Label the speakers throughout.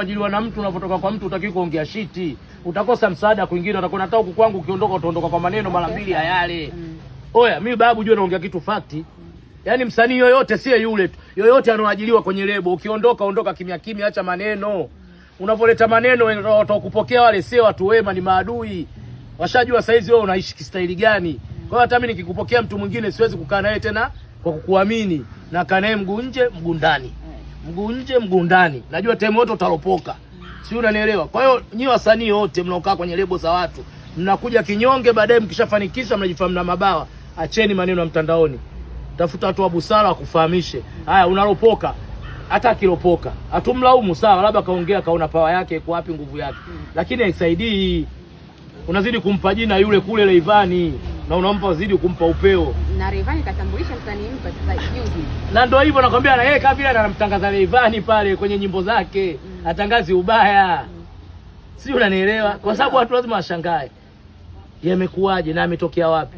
Speaker 1: Ajiliwa na mtu, unapotoka kwa mtu utaki kuongea shiti. Utakosa msaada kwingine, utakuwa nataka huku kwangu ukiondoka utaondoka kwa maneno mara mbili ya yale. Oya, mimi babu jua naongea kitu fakti. Yaani msanii yoyote sio yule tu. Yoyote anaoajiliwa kwenye lebo, ukiondoka ondoka kimya kimya, acha maneno. Unavoleta maneno watakupokea wale sio watu wema, ni maadui. Washajua saizi wewe unaishi kistaili gani. Kwa hiyo hata mimi nikikupokea mtu mwingine siwezi kukaa naye tena kwa kukuamini. Na kaa naye mguu nje mguu ndani. Mguu nje mguu ndani. Najua time yote utalopoka. Si unanielewa? Kwa hiyo nyinyi wasanii wote mnaokaa kwenye lebo za watu, mnakuja kinyonge, baadaye mkishafanikisha mnajifahamu na mabawa. Acheni maneno ya mtandaoni. Tafuta watu wa busara wakufahamishe. Haya, unalopoka. Hata akilopoka hatumlaumu, sawa, labda kaongea kaona pawa yake iko wapi, nguvu yake. Lakini haisaidii. Unazidi kumpa jina yule kule Rayvanny na unampa zidi kumpa upeo.
Speaker 2: Na Rayvanny katambulisha msanii mpya sasa juzi.
Speaker 1: Na ndio hivyo nakwambia, na yeye kama vile anamtangaza Rayvanny pale kwenye nyimbo zake, atangazi ubaya. Si unanielewa? Kwa sababu watu lazima washangae. Yamekuaje na ametokea wapi?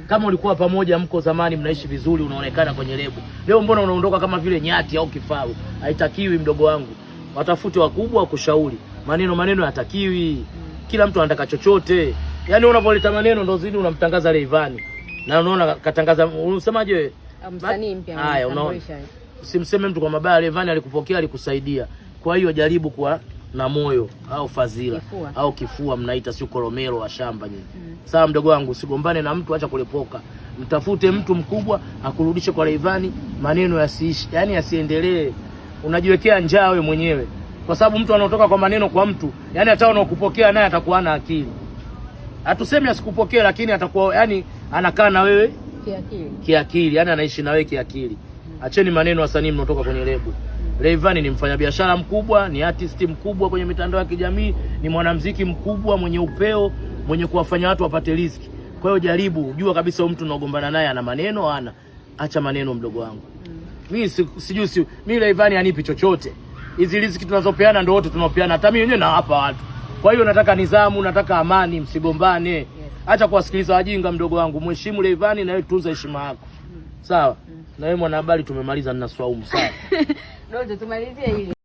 Speaker 1: Kama ulikuwa pamoja, mko zamani mnaishi vizuri, unaonekana kwenye lebo. Leo mbona unaondoka kama vile nyati au kifaru? Haitakiwi mdogo wangu. Watafute wakubwa wa kushauri. Maneno hayatakiwi. Kila mtu anataka chochote. Yaani unavoleta maneno ndio zidi unamtangaza Rayvanny. Na unaona katangaza, unasemaje wewe?
Speaker 2: Msanii mpya.
Speaker 1: Haya, unaona. Usimseme mtu kwa mabaya. Rayvanny alikupokea, alikusaidia. Kwa hiyo jaribu kwa na moyo au fadhila au kifua mnaita, sio koromelo wa shamba nyinyi. Sawa mdogo wangu, usigombane na mtu, acha kulepoka. Mtafute mtu mkubwa akurudishe kwa Rayvanny, maneno yasiishi, yani yasiendelee. Unajiwekea njaa wewe mwenyewe. Kwa sababu mtu anaotoka kwa maneno kwa mtu, yani hata unakupokea naye atakuwa na akili. Hatusemi asikupokee, lakini atakuwa yani anakaa na wewe kiakili, yani anaishi na wewe kiakili. Acheni maneno wasanii mnaotoka kwenye lebo. Rayvanny ni mfanyabiashara mkubwa, ni artist mkubwa kwenye mitandao ya kijamii, ni mwanamuziki mkubwa mwenye upeo, mwenye kuwafanya watu wapate riziki. Kwa hiyo jaribu, jua kabisa huyu mtu unaogombana naye ana maneno, acha maneno mdogo wangu. Mimi sijui mimi Rayvanny anipi chochote. Hizi riziki tunazopeana ndio wote tunaopeana, hata mimi wenyewe nawapa watu. Kwa hiyo nataka nidhamu, nataka amani, msigombane. Acha kuwasikiliza wajinga mdogo wangu. Mheshimu Rayvanny na wewe tunza heshima yako. Sawa? Na wewe mwanahabari tumemaliza, nina swaumu sawa.
Speaker 2: Ndio tumalizie hili.